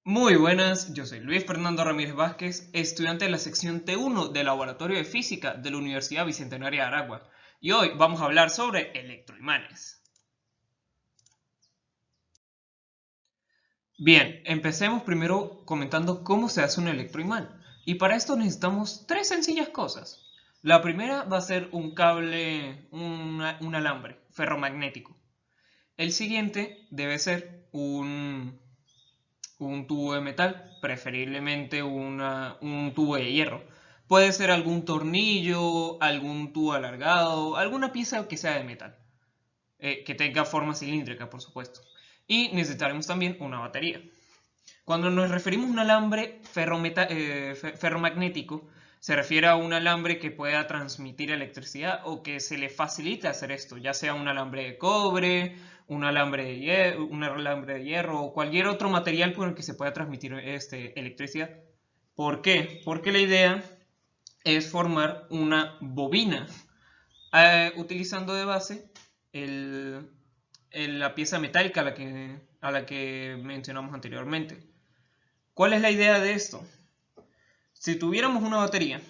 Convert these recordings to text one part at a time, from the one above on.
Muy buenas, yo soy Luis Fernando Ramírez Vázquez, estudiante de la sección T1 del Laboratorio de Física de la Universidad Bicentenaria de Aragua, y hoy vamos a hablar sobre electroimanes. Bien, empecemos primero comentando cómo se hace un electroimán, y para esto necesitamos tres sencillas cosas. La primera va a ser un cable, un alambre ferromagnético. El siguiente debe ser un tubo de metal, preferiblemente un tubo de hierro. Puede ser algún tornillo, algún tubo alargado, alguna pieza que sea de metal, que tenga forma cilíndrica, por supuesto. Y necesitaremos también una batería. Cuando nos referimos a un alambre ferromagnético, se refiere a un alambre que pueda transmitir electricidad o que se le facilite hacer esto, ya sea un alambre de cobre, un alambre de hierro o cualquier otro material con el que se pueda transmitir electricidad. ¿Por qué? Porque la idea es formar una bobina utilizando de base el, la pieza metálica a la que mencionamos anteriormente. ¿Cuál es la idea de esto? Si tuviéramos una batería,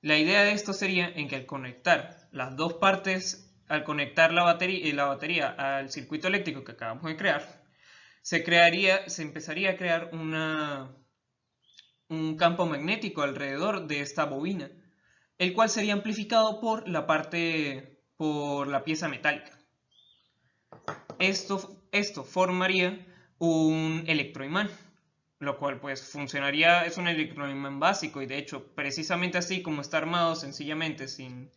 la idea de esto sería en que al conectar las dos partes, al conectar la batería al circuito eléctrico que acabamos de crear, se empezaría a crear un campo magnético alrededor de esta bobina, el cual sería amplificado por la pieza metálica. Esto formaría un electroimán, lo cual pues funcionaría, es un electroimán básico y de hecho precisamente así como está armado sencillamente sin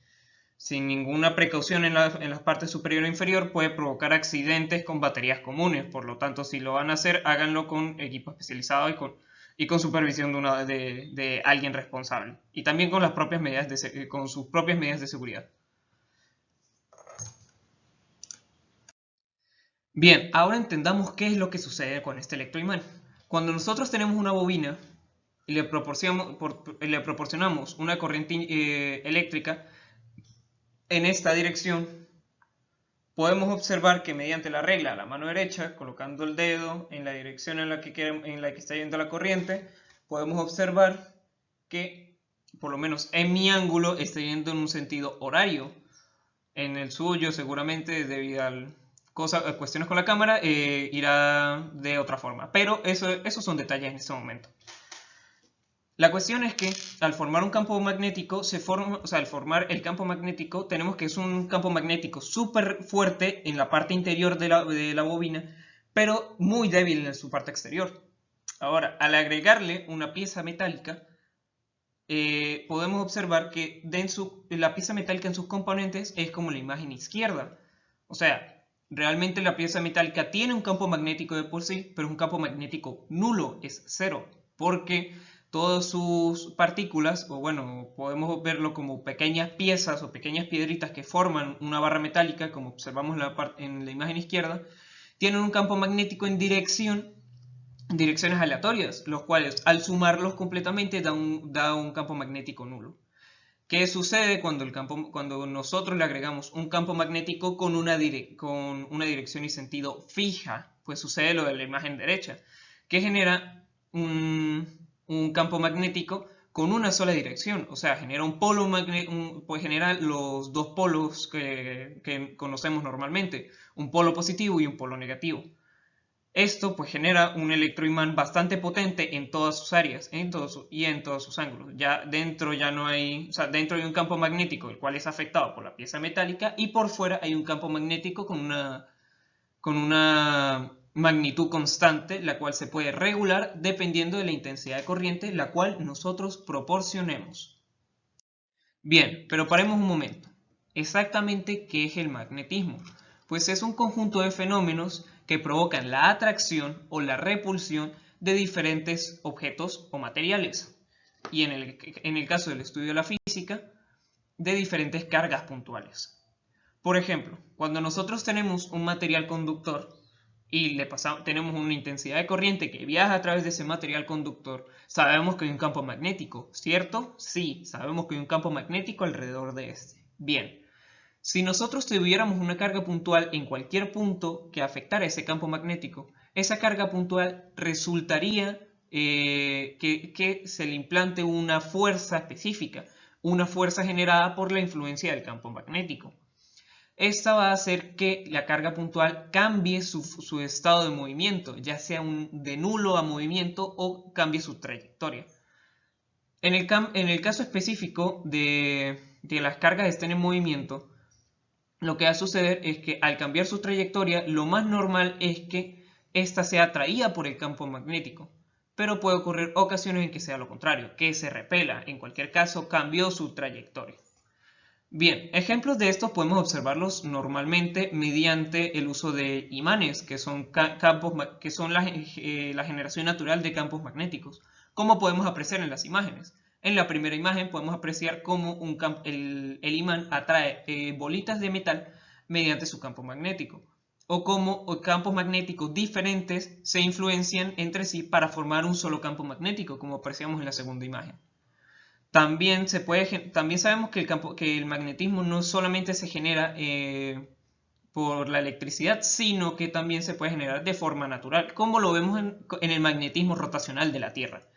ninguna precaución en la parte superior e inferior puede provocar accidentes con baterías comunes. Por lo tanto, si lo van a hacer, háganlo con equipo especializado y con supervisión de alguien responsable, y también con con sus propias medidas de seguridad. Bien, ahora entendamos qué es lo que sucede con este electroimán. Cuando nosotros tenemos una bobina y le proporcionamos una corriente eléctrica en esta dirección, podemos observar que mediante la regla a la mano derecha, colocando el dedo en la dirección en la que está yendo la corriente, podemos observar que, por lo menos en mi ángulo, está yendo en un sentido horario. En el suyo, seguramente, debido a cuestiones con la cámara, irá de otra forma. Pero esos son detalles en este momento. La cuestión es que al formar un campo magnético, al formar el campo magnético, tenemos que es un campo magnético súper fuerte en la parte interior de la bobina, pero muy débil en su parte exterior. Ahora, al agregarle una pieza metálica, podemos observar que la pieza metálica en sus componentes es como la imagen izquierda. O sea, realmente la pieza metálica tiene un campo magnético de por sí, pero es un campo magnético nulo, es cero, porque todas sus partículas, o bueno, podemos verlo como pequeñas piezas o pequeñas piedritas que forman una barra metálica, como observamos en la imagen izquierda, tienen un campo magnético en direcciones aleatorias, los cuales al sumarlos completamente da un campo magnético nulo. ¿Qué sucede cuando nosotros le agregamos un campo magnético con una dirección y sentido fija? Pues sucede lo de la imagen derecha, que genera un campo magnético con una sola dirección, o sea, genera pues genera los dos polos que conocemos normalmente, un polo positivo y un polo negativo. Esto pues genera un electroimán bastante potente en todas sus áreas en todos sus ángulos. Ya dentro ya no hay, o sea, dentro hay un campo magnético el cual es afectado por la pieza metálica y por fuera hay un campo magnético con una magnitud constante, la cual se puede regular dependiendo de la intensidad de corriente, la cual nosotros proporcionemos. Bien, pero paremos un momento. Exactamente, ¿qué es el magnetismo? Pues es un conjunto de fenómenos que provocan la atracción o la repulsión de diferentes objetos o materiales. Y en el caso del estudio de la física, de diferentes cargas puntuales. Por ejemplo, cuando nosotros tenemos un material conductor y tenemos una intensidad de corriente que viaja a través de ese material conductor, sabemos que hay un campo magnético, ¿cierto? Sí, sabemos que hay un campo magnético alrededor de este. Bien, si nosotros tuviéramos una carga puntual en cualquier punto que afectara ese campo magnético, esa carga puntual resultaría que se le implante una fuerza específica, una fuerza generada por la influencia del campo magnético. Esta va a hacer que la carga puntual cambie su estado de movimiento, ya sea de nulo a movimiento o cambie su trayectoria. En el caso específico de que las cargas estén en movimiento, lo que va a suceder es que al cambiar su trayectoria, lo más normal es que ésta sea atraída por el campo magnético, pero puede ocurrir ocasiones en que sea lo contrario, que se repela. En cualquier caso, cambió su trayectoria. Bien, ejemplos de estos podemos observarlos normalmente mediante el uso de imanes, que son la generación natural de campos magnéticos, como podemos apreciar en las imágenes. En la primera imagen podemos apreciar cómo el imán atrae bolitas de metal mediante su campo magnético, o cómo campos magnéticos diferentes se influencian entre sí para formar un solo campo magnético, como apreciamos en la segunda imagen. También sabemos que el magnetismo no solamente se genera por la electricidad, sino que también se puede generar de forma natural, como lo vemos en el magnetismo rotacional de la Tierra.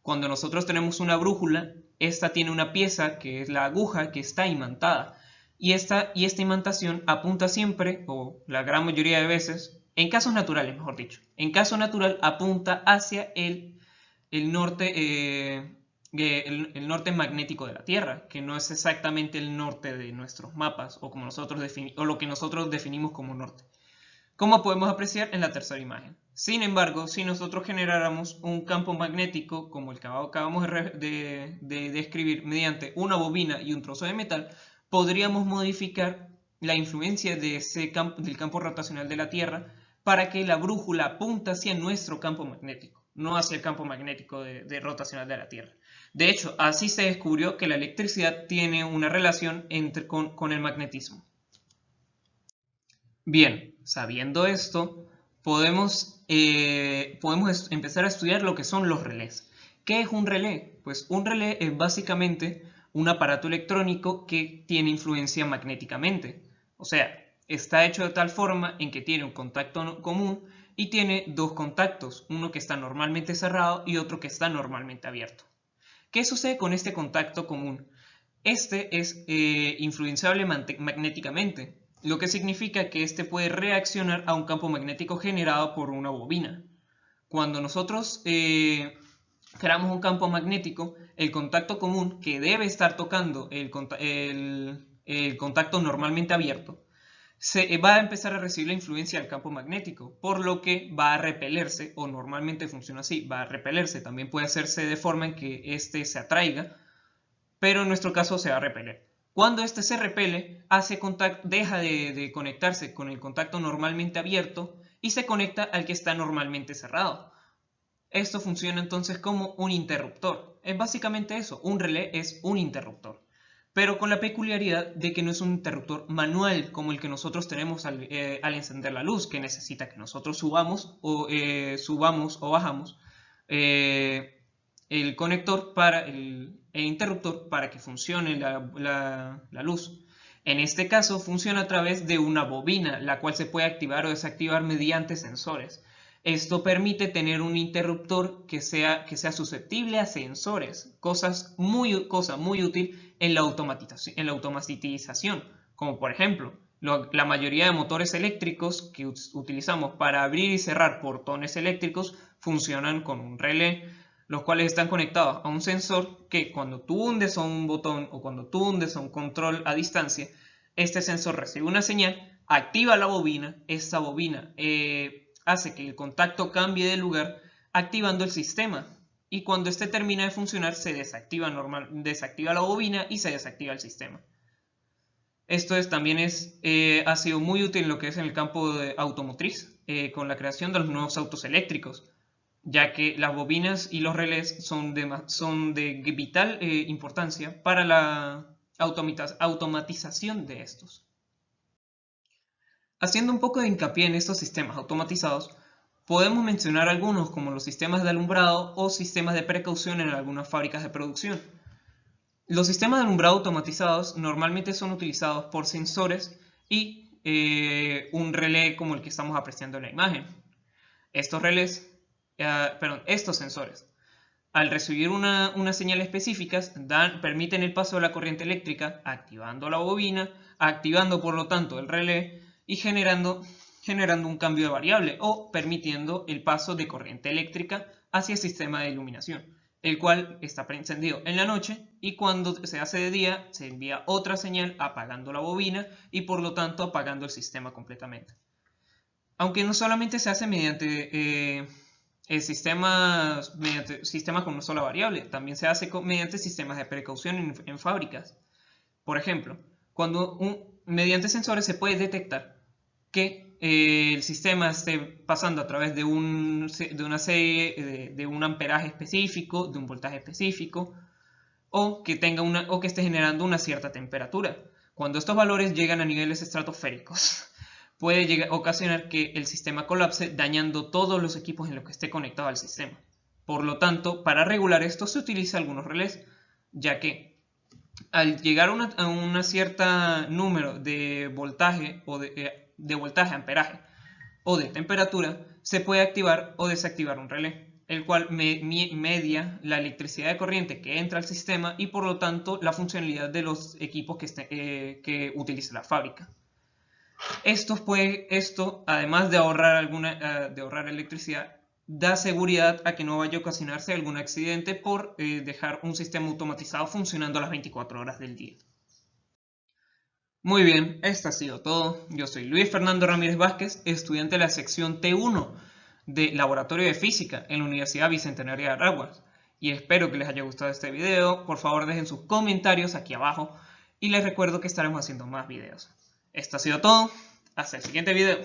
Cuando nosotros tenemos una brújula, esta tiene una pieza que es la aguja que está imantada, y esta imantación apunta siempre, o la gran mayoría de veces, en casos naturales mejor dicho, en caso natural apunta hacia el norte. El norte magnético de la Tierra, que no es exactamente el norte de nuestros mapas o lo que nosotros definimos como norte, como podemos apreciar en la tercera imagen. Sin embargo, si nosotros generáramos un campo magnético como el que acabamos de describir mediante una bobina y un trozo de metal, podríamos modificar la influencia del campo rotacional de la Tierra para que la brújula apunte hacia nuestro campo magnético, no hacia el campo magnético rotacional de la Tierra. De hecho, así se descubrió que la electricidad tiene una relación con el magnetismo. Bien, sabiendo esto, podemos empezar a estudiar lo que son los relés. ¿Qué es un relé? Pues un relé es básicamente un aparato electrónico que tiene influencia magnéticamente. O sea, está hecho de tal forma en que tiene un contacto común y tiene dos contactos, uno que está normalmente cerrado y otro que está normalmente abierto. ¿Qué sucede con este contacto común? Este es influenciable magnéticamente, lo que significa que este puede reaccionar a un campo magnético generado por una bobina. Cuando nosotros creamos un campo magnético, el contacto común que debe estar tocando el contacto normalmente abierto, va a empezar a recibir la influencia del campo magnético, por lo que va a repelerse, o normalmente funciona así, va a repelerse. También puede hacerse de forma en que éste se atraiga, pero en nuestro caso se va a repeler. Cuando éste se repele, deja de conectarse con el contacto normalmente abierto y se conecta al que está normalmente cerrado. Esto funciona entonces como un interruptor. Es básicamente eso, un relé es un interruptor, pero con la peculiaridad de que no es un interruptor manual como el que nosotros tenemos al encender la luz, que necesita que nosotros subamos o bajamos el conector el interruptor para que funcione la luz. En este caso funciona a través de una bobina, la cual se puede activar o desactivar mediante sensores. Esto permite tener un interruptor que sea susceptible a sensores, cosa muy útil en la automatización, como por ejemplo la mayoría de motores eléctricos que utilizamos para abrir y cerrar portones eléctricos funcionan con un relé, los cuales están conectados a un sensor que cuando tú hundes a un botón o cuando tú hundes a un control a distancia, este sensor recibe una señal, activa la bobina, esta bobina hace que el contacto cambie de lugar, activando el sistema. Y cuando este termina de funcionar, se desactiva la bobina y se desactiva el sistema. Esto también ha sido muy útil en lo que es en el campo automotriz, con la creación de los nuevos autos eléctricos, ya que las bobinas y los relés son de vital importancia para la automatización de estos. Haciendo un poco de hincapié en estos sistemas automatizados, podemos mencionar algunos como los sistemas de alumbrado o sistemas de precaución en algunas fábricas de producción. Los sistemas de alumbrado automatizados normalmente son utilizados por sensores y un relé como el que estamos apreciando en la imagen. Estos relés estos sensores, al recibir unas señales específicas, permiten el paso de la corriente eléctrica, activando la bobina, activando por lo tanto el relé y generando un cambio de variable o permitiendo el paso de corriente eléctrica hacia el sistema de iluminación, el cual está encendido en la noche y cuando se hace de día se envía otra señal apagando la bobina y por lo tanto apagando el sistema completamente. Aunque no solamente se hace mediante sistemas con una sola variable, también se hace mediante sistemas de precaución en fábricas. Por ejemplo, mediante sensores se puede detectar que el sistema esté pasando a través de una serie de un amperaje específico, de un voltaje específico, o que esté generando una cierta temperatura. Cuando estos valores llegan a niveles estratosféricos, puede ocasionar que el sistema colapse, dañando todos los equipos en los que esté conectado al sistema. Por lo tanto, para regular esto se utilizan algunos relés, ya que al llegar a un cierto número de voltaje de voltaje, amperaje o de temperatura, se puede activar o desactivar un relé, el cual media la electricidad de corriente que entra al sistema y por lo tanto la funcionalidad de los equipos que utiliza la fábrica. Esto, además de ahorrar electricidad, da seguridad a que no vaya a ocasionarse algún accidente por dejar un sistema automatizado funcionando a las 24 horas del día. Muy bien, esto ha sido todo. Yo soy Luis Fernando Ramírez Vázquez, estudiante de la sección T1 de Laboratorio de Física en la Universidad Bicentenaria de Araguas. Y espero que les haya gustado este video. Por favor, dejen sus comentarios aquí abajo. Y les recuerdo que estaremos haciendo más videos. Esto ha sido todo. Hasta el siguiente video.